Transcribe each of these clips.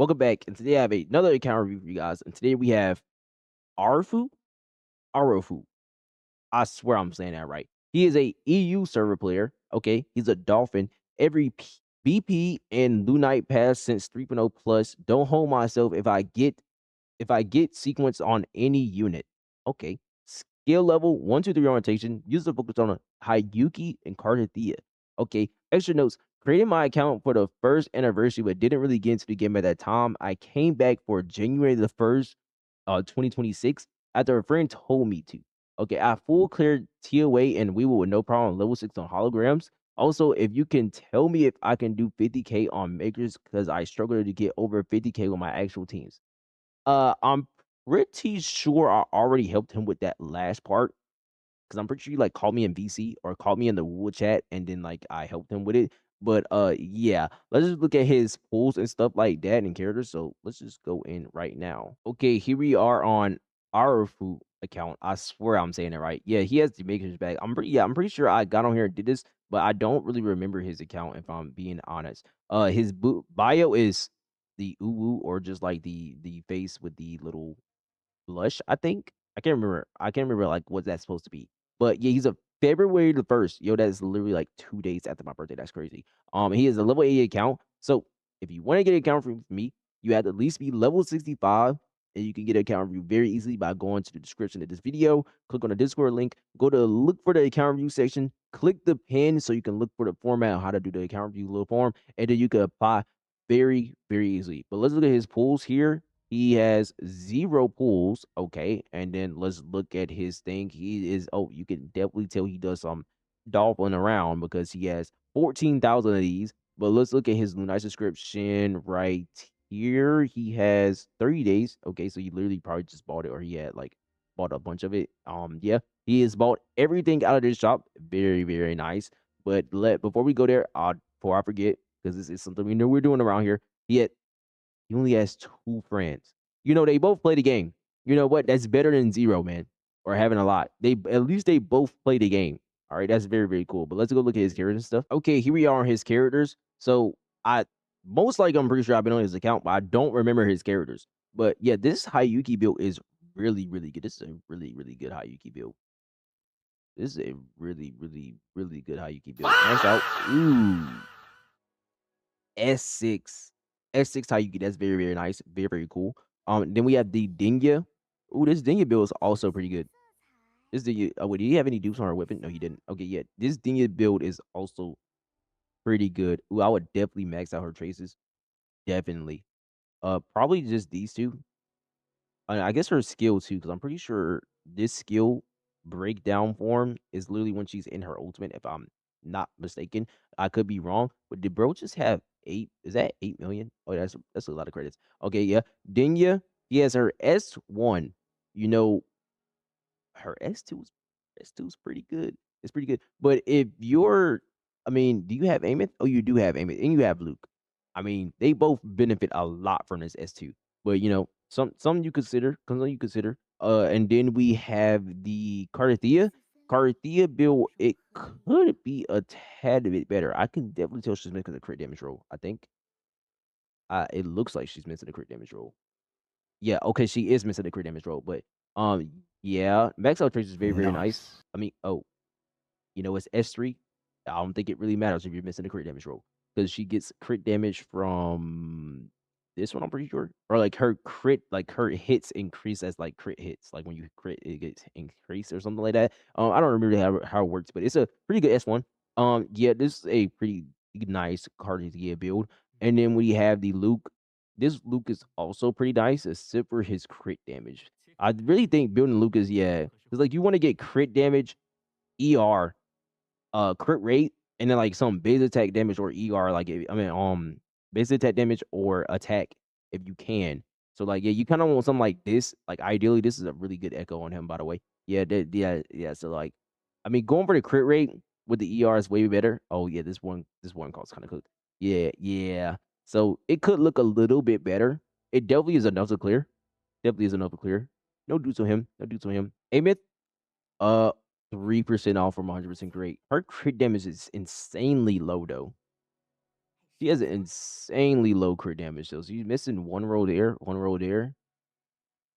Welcome back, and today I have another account review for you guys. And today we have Arfu, Arofu. I swear I'm saying that right. He is a EU server player. Okay, he's a Dolphin. Every BP and Lynae pass since 3.0 plus. Don't hold myself if I get sequence on any unit. Okay, skill level 1, 2, 3 orientation. Use the focus on a Hiyuki and Cartethyia. Okay, extra notes. Created my account for the first anniversary, but didn't really get into the game at that time. I came back for January the 1st, 2026, after a friend told me to. Okay, I full cleared TOA and we will with no problem level 6 on holograms. Also, if you can tell me if I can do 50k on makers, because I struggle to get over 50k with my actual teams. I'm pretty sure I already helped him with that last part because I'm pretty sure he like called me in VC or called me in the Wuwa chat and then like I helped him with it. But yeah, let's just look at his pulls and stuff like that and characters. So let's just go in right now. Okay, here we are on our food account. I swear I'm saying it right. Yeah, he has the makers back. I'm pretty sure I got on here and did this, but I don't really remember his account if I'm being honest. His bio is the uwu or just like the face with the little blush, I think. I can't remember like what that's supposed to be. But yeah, he's a February the 1st. Yo, that's literally like 2 days after my birthday. That's crazy. He is a level 80 account. So if you want to get an account from me, you have to at least be level 65. And you can get an account review very easily by going to the description of this video, click on the Discord link, go to look for the account review section, click the pin so you can look for the format on how to do the account review little form, and then you can apply very, very easily. But let's look at his pulls here. He has 0 pulls, okay, and then let's look at his thing. He is you can definitely tell he does some dolphin around because he has 14,000 of these. But let's look at his Lynae subscription right here. He has 30 days. Okay, so he literally probably just bought it or he had like bought a bunch of it. Yeah, he has bought everything out of this shop. Very, very nice. But before we go there, before I forget, because this is something we know we're doing around here. He only has 2 friends. They both play the game. You know what? That's better than 0, man, or having a lot. At least they both play the game. All right, that's very, very cool. But let's go look at his characters and stuff. Okay, here we are on his characters. So I'm pretty sure I've been on his account, but I don't remember his characters. But yeah, this Hiyuki build is really, really good. This is a really, really good Hiyuki build. This is a really, really, really good Hiyuki build. Hands out. Ooh. S6. S6 Hiyuki, that's very, very nice. Very, very cool. Then we have the Dinya. Ooh, this Dinya build is also pretty good. This Dinya, wait, did he have any dupes on her weapon? No, he didn't. Okay, yeah. This Dinya build is also pretty good. Ooh, I would definitely max out her traces. Definitely. Probably just these two. I guess her skill too, because I'm pretty sure this skill breakdown form is literally when she's in her ultimate, if I'm not mistaken. I could be wrong, but did bro just have 8? Is that 8 million? Oh, that's a lot of credits. Okay, yeah. Dinya, he has her S1. You know, her S2's pretty good. It's pretty good. But if you're do you have Aemeath? Oh, you do have Aemeath, and you have Luke. They both benefit a lot from this S2. But some you consider, some you consider. And then we have the Cartethyia. Cartethyia build, it could be a tad bit better. I can definitely tell she's making a crit damage roll. I think. It looks like she's missing a crit damage roll. Yeah, okay, she is missing a crit damage roll, but yeah, max out trace is very, very nice. It's S3. I don't think it really matters if you're missing a crit damage roll because she gets crit damage from this one. I'm pretty sure, or like her hits increase as like crit hits. Like when you crit, it gets increased or something like that. I don't remember how it works, but it's a pretty good S1. Yeah, this is a pretty nice Cartethyia build. And then we have the Luke. This Luke is also pretty nice, except for his crit damage. I really think building Luke is because like you want to get crit damage, ER, crit rate, and then like some base attack damage or ER, base attack damage or attack if you can. So like yeah, you kind of want something like this. Like ideally, this is a really good echo on him, by the way. Yeah. So like, going for the crit rate with the ER is way better. Oh yeah, this one call's kind of cooked. Yeah. So it could look a little bit better. It definitely is enough to clear. Definitely is enough to clear. No dudes on him. No dudes on him. Aemeath, uh, 3% off from 100% great. Her crit damage is insanely low though. She has an insanely low crit damage though. So you're missing one roll there, one roll there.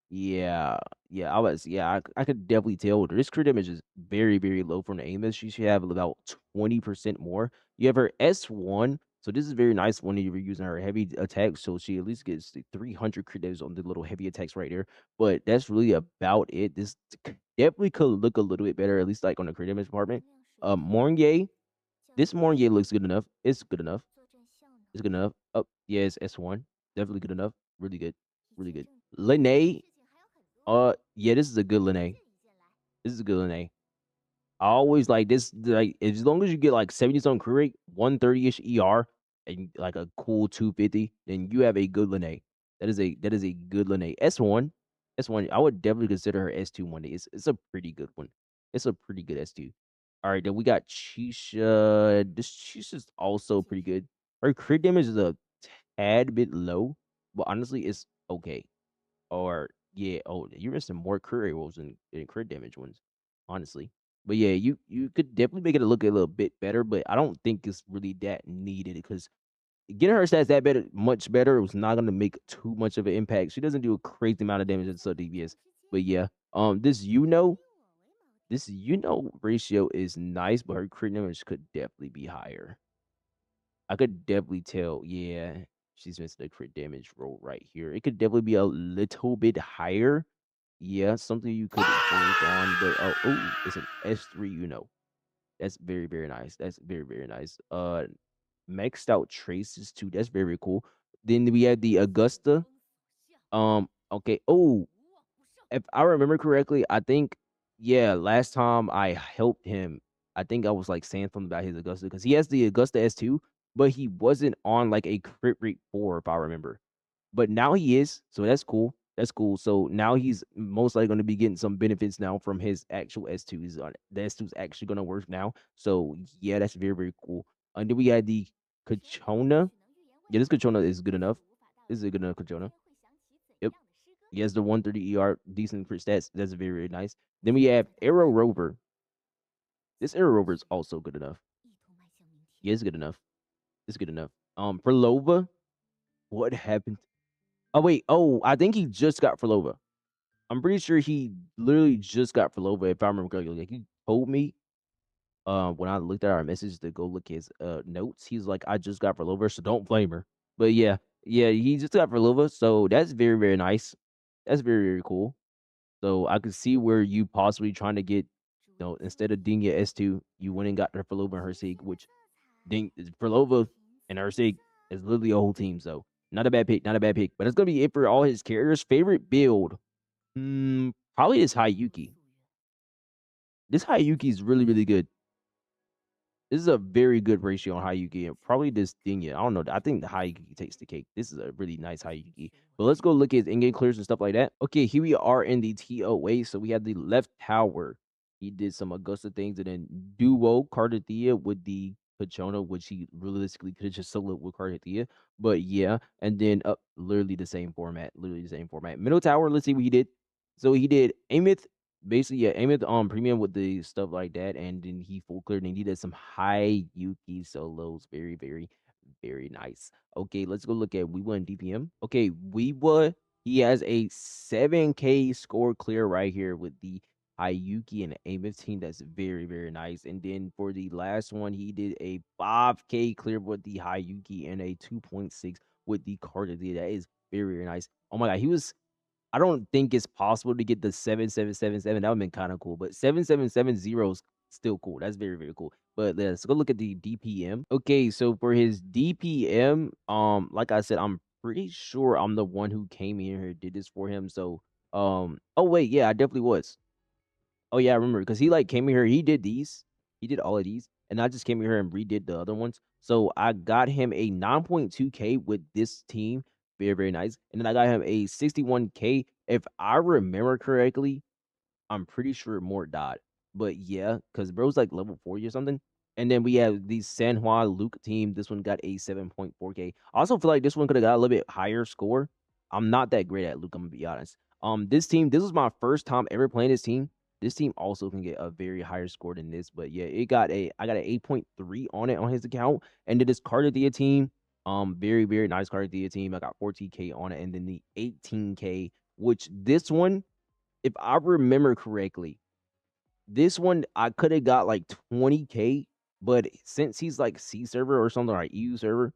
Yeah, yeah, I could definitely tell this crit damage is very, very low from the Aemeath. She should have about 20% more. You have her S1, so this is very nice when you're using her heavy attack. So she at least gets the 300 crit damage on the little heavy attacks right there. But that's really about it. This definitely could look a little bit better, at least like on the crit damage department. Mornye, this Mornye looks good enough. It's good enough. It's good enough. Oh, yeah, it's S1. Definitely good enough. Really good. Really good. Lynae, yeah, this is a good Lynae. This is a good Lynae. I always like this, like, as long as you get like 70 something crew rate, 130-ish ER, and like a cool 250, then you have a good Lynae. That is a good Lynae. S1. S1, I would definitely consider her S2 one day. It's a pretty good one. It's a pretty good S2. All right, then we got Chisha. This Chisha's also pretty good. Her crit damage is a tad bit low, but honestly, it's okay. Or yeah, oh, you're missing more crit rolls than crit damage ones, honestly. But yeah, you could definitely make it look a little bit better, but I don't think it's really that needed because getting her stats that better, much better, was not gonna make too much of an impact. She doesn't do a crazy amount of damage in sub DPS. But yeah, this ratio is nice, but her crit damage could definitely be higher. I could definitely tell, yeah, she's missing the crit damage roll right here. It could definitely be a little bit higher. Yeah, something you could work on, but it's an S3. That's very, very nice. That's very, very nice. Maxed out traces too. That's very cool. Then we have the Augusta. Okay. Oh, if I remember correctly, I think, yeah, last time I helped him, I think I was like saying something about his Augusta because he has the Augusta S2, but he wasn't on like a crit rate 4, if I remember. But now he is, so that's cool. That's cool. So now he's most likely going to be getting some benefits now from his actual S2. The S2 is actually going to work now. So yeah, that's very, very cool. And then we had the Kachona. Yeah, this Kachona is good enough. This is a good enough Kachona. Yep. He has the 130 ER, decent crit stats. That's very, very nice. Then we have Arrow Rover. This Arrow Rover is also good enough. Yeah, it's good enough. It's good enough. Phrolova, what happened? Oh wait, I think he just got Phrolova. I'm pretty sure he literally just got Phrolova, if I remember correctly. Like he told me, when I looked at our message to go look his notes, he's like, I just got Phrolova, so don't blame her. But yeah, yeah, he just got Phrolova, so that's very, very nice. That's very, very cool. So I could see where you possibly trying to get, instead of Ding your S2, you went and got her Phrolova and her Sig, which Ding Phrolova and her Sig is literally a whole team. So not a bad pick, not a bad pick. But it's gonna be it for all his characters. Favorite build, probably this Hiyuki. This Hiyuki is really, really good. This is a very good ratio on Hiyuki. And probably this Dinya. I don't know. I think the Hiyuki takes the cake. This is a really nice Hiyuki. But let's go look at his in-game clears and stuff like that. Okay, here we are in the TOA. So we have the left tower. He did some Augusta things, and then duo Cartethyia with the Pachona, which he realistically could have just soloed with Cartethyia. But yeah, and then literally the same format. Literally the same format. Middle tower, let's see what he did. So he did Aemeath, basically, yeah, Aemeath premium with the stuff like that, and then he full cleared and he did some Hiyuki solos. Very, very, very nice. Okay, let's go look at Weewa and DPM. Okay, Weewa, he has a 7K score clear right here with the Hiyuki and Aemeath team. That's very, very nice. And then for the last one, he did a 5K clear with the Hiyuki and a 2.6 with the Cartethyia. That is very, very nice. Oh my god, I don't think it's possible to get the 7777. That would have been kind of cool, but 7770 is still cool. That's very, very cool. But let's go look at the DPM. Okay, so for his DPM, like I said, I'm pretty sure I'm the one who came in here did this for him. So, oh wait, yeah, I definitely was. Oh yeah, I remember because he like came here. He did these. He did all of these, and I just came here and redid the other ones. So I got him a 9.2K with this team. Very, very nice. And then I got him a 61K. If I remember correctly, I'm pretty sure Mort died. But yeah, because bro's like level 40 or something. And then we have the San Juan Luke team. This one got a 7.4K. I also feel like this one could have got a little bit higher score. I'm not that great at Luke, I'm gonna be honest. This was my first time ever playing this team. This team also can get a very higher score than this, but yeah, I got an 8.3 on it on his account. And then this Cartethyia team, Very, very nice Cartethyia team. I got 14K on it, and then the 18K, which this one, if I remember correctly, this one I could have got like 20K, but since he's like C server or something, or EU server,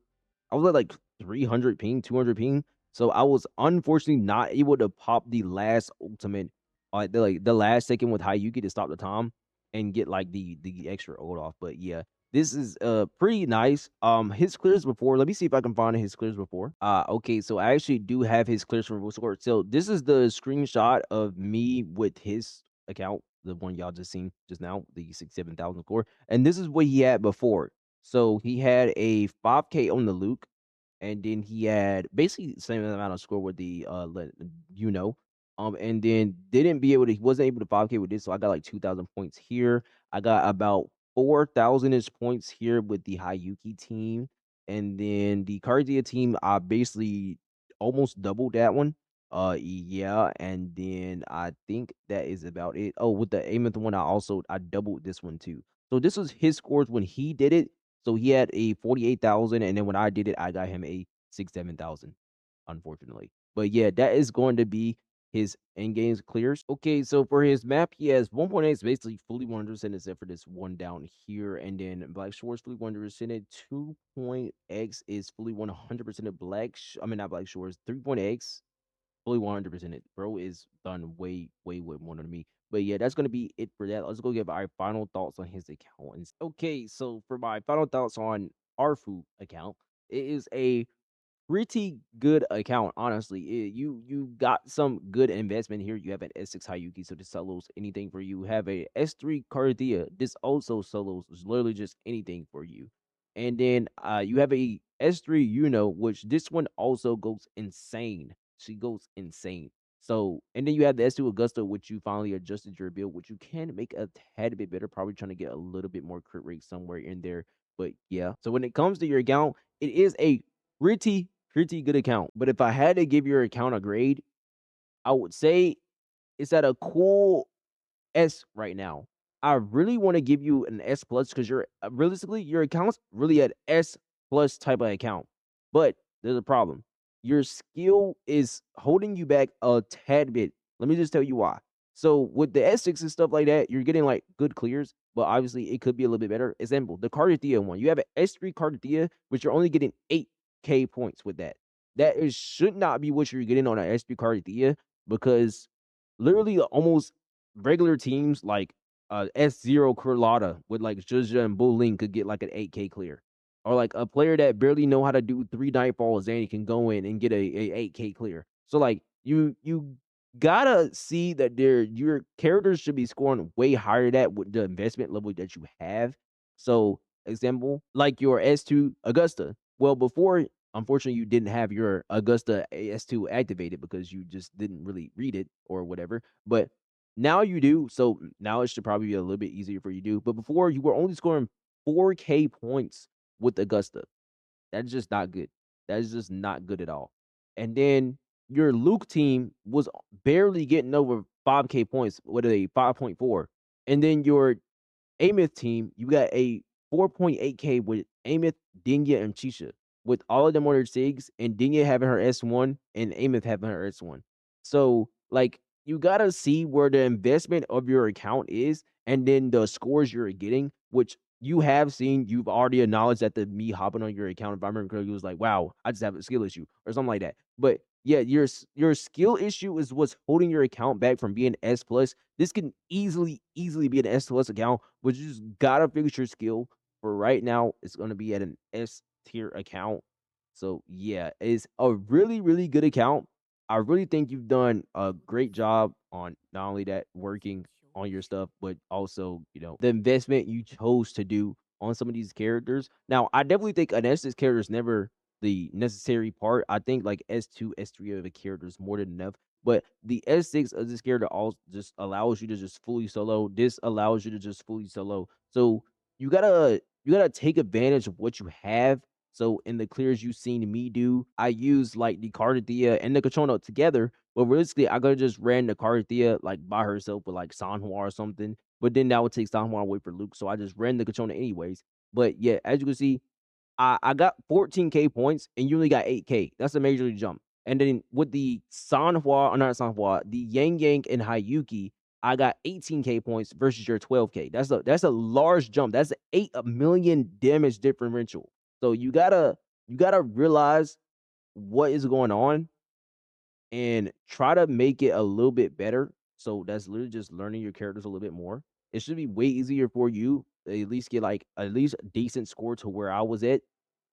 I was at like 300 ping, 200 ping. So I was unfortunately not able to pop the last ultimate, the last second with Hiyuki to stop the time and get like the extra ult off. But yeah, this is pretty nice. His clears before. Let me see if I can find his clears before. Okay, so I actually do have his clears from before. So this is the screenshot of me with his account, the one y'all just seen just now, the 7,000 score, and this is what he had before. So he had a 5K on the Luke, and then he had basically the same amount of score with the and then he wasn't able to 5K with this, so I got like 2,000 points here. I got about 4,000 ish points here with the Hiyuki team, and then the Cardia team, I basically almost doubled that one. Yeah, and then I think that is about it. Oh, with the Aemeath one, I doubled this one too. So this was his scores when he did it. So he had a 48,000, and then when I did it, I got him a 7,000, unfortunately. But yeah, that is going to be his end games clears. Okay, so for his map, he has 1.8 is basically fully 100% except for this one down here, and then Black Shores fully 100%. 2.x is fully 100% of not Black Shores. 3.x fully 100%. Bro is done way, way, way more than me. But yeah, that's gonna be it for that. Let's go give our final thoughts on his account. Okay, so for my final thoughts on Arfu account, it is a pretty good account, honestly. You got some good investment here. You have an S6 Hiyuki, so this solos anything for you. Have a S3 Cardia. This also solos literally just anything for you. And then you have a S3 which this one also goes insane. She goes insane. So, and then you have the S2 Augusta, which you finally adjusted your build, which you can make a tad bit better, probably trying to get a little bit more crit rate somewhere in there. But yeah, so when it comes to your account, it is a pretty good account. But if I had to give your account a grade, I would say it's at a cool S right now. I really want to give you an S plus because you're realistically your account's really at S plus type of account. But there's a problem. Your skill is holding you back a tad bit. Let me just tell you why. So with the S6 and stuff like that, you're getting like good clears, but obviously it could be a little bit better. Example, the Cartethyia one. You have an S3 Cartethyia, but you're only getting 8K points with that. Should not be what you're getting on an S3 Cartethyia because literally almost regular teams like S0 Carlotta with like Zhuzha and Bulling could get like an 8K clear. Or like a player that barely know how to do 3 nightfalls and he can go in and get a 8K clear. So like you gotta see that your characters should be scoring way higher that with the investment level that you have. So example, like your S2 Augusta. Well, before unfortunately you didn't have your Augusta S2 activated because you just didn't really read it or whatever. But now you do, so now it should probably be a little bit easier for you to do. But before you were only scoring 4K points with Augusta. That's just not good. That is just not good at all. And then your Luke team was barely getting over 5K points with a 5.4. And then your Aemeath team, you got a 4.8K with Aemeath, Dinya, and Chisha, with all of them on their SIGs, and Dinya having her S1 and Aemeath having her S1. So, like, you gotta see where the investment of your account is, and then the scores you're getting, which you have seen. You've already acknowledged that me hopping on your account, if I remember correctly, was like, "Wow, I just have a skill issue" or something like that. But yeah, your skill issue is what's holding your account back from being S plus. This can easily be an S plus account, but you just gotta fix your skill. For right now, it's gonna be at an S tier account. So yeah, it's a really good account. I really think you've done a great job on not only that working on your stuff, but also, the investment you chose to do on some of these characters. Now, I definitely think an S character is never the necessary part. I think like S2, S3 of a character is more than enough. But the S6 of this character also just allows you to just fully solo. This allows you to just fully solo. So you gotta take advantage of what you have. So in the clears you've seen me do, I use like the Cartethyia and the Cachono together. But realistically, I could have just ran the Cartethyia like by herself with like Sanhua or something. But then that would take Sanhua away for Luke. So I just ran the Cachono anyways. But yeah, as you can see, I got 14K points, and you only got 8K. That's a major jump. And then with the Sanhua, or not Sanhua, the Yang and Hiyuki, I got 18K points versus your 12K. That's a large jump. That's 8 million damage differential. So you gotta realize what is going on and try to make it a little bit better. So that's literally just learning your characters a little bit more. It should be way easier for you to at least get like at least a decent score to where I was at,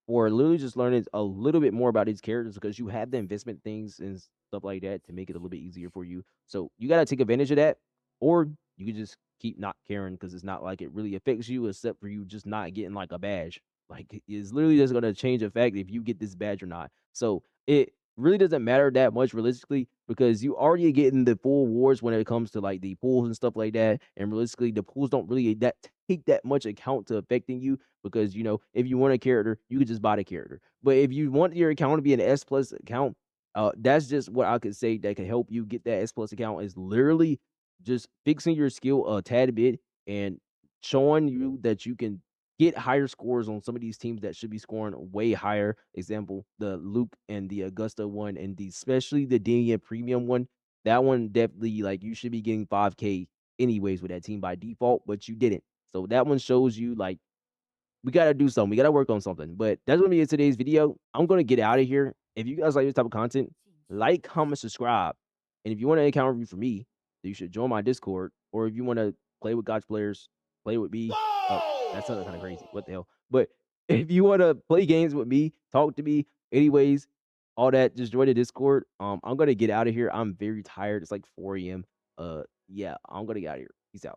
or literally just learning a little bit more about these characters because you have the investment things and stuff like that to make it a little bit easier for you. So you got to take advantage of that, or you can just keep not caring because it's not like it really affects you except for you just not getting like a badge. Like it's literally just going to change the fact if you get this badge or not. So it really doesn't matter that much realistically because you already getting the full awards when it comes to like the pools and stuff like that. And realistically, the pools don't really take that much account to affecting you because if you want a character, you could just buy the character. But if you want your account to be an S plus account, that's just what I could say that could help you get that S plus account is literally just fixing your skill a tad bit and showing you that you can get higher scores on some of these teams that should be scoring way higher. Example, the Luke and the Augusta one, and especially the Dania Premium one. That one definitely like you should be getting 5K anyways with that team by default, but you didn't. So that one shows you like we gotta do something. We gotta work on something. But that's gonna be it today's video. I'm gonna get out of here. If you guys like this type of content, like, comment, subscribe. And if you want an account review for me, you should join my Discord. Or if you want to play with God's players, play with me. Oh, that sounded kind of crazy. What the hell? But if you want to play games with me, talk to me, anyways, all that, just join the Discord. I'm gonna get out of here. I'm very tired. It's like 4 a.m. Yeah, I'm gonna get out of here. Peace out.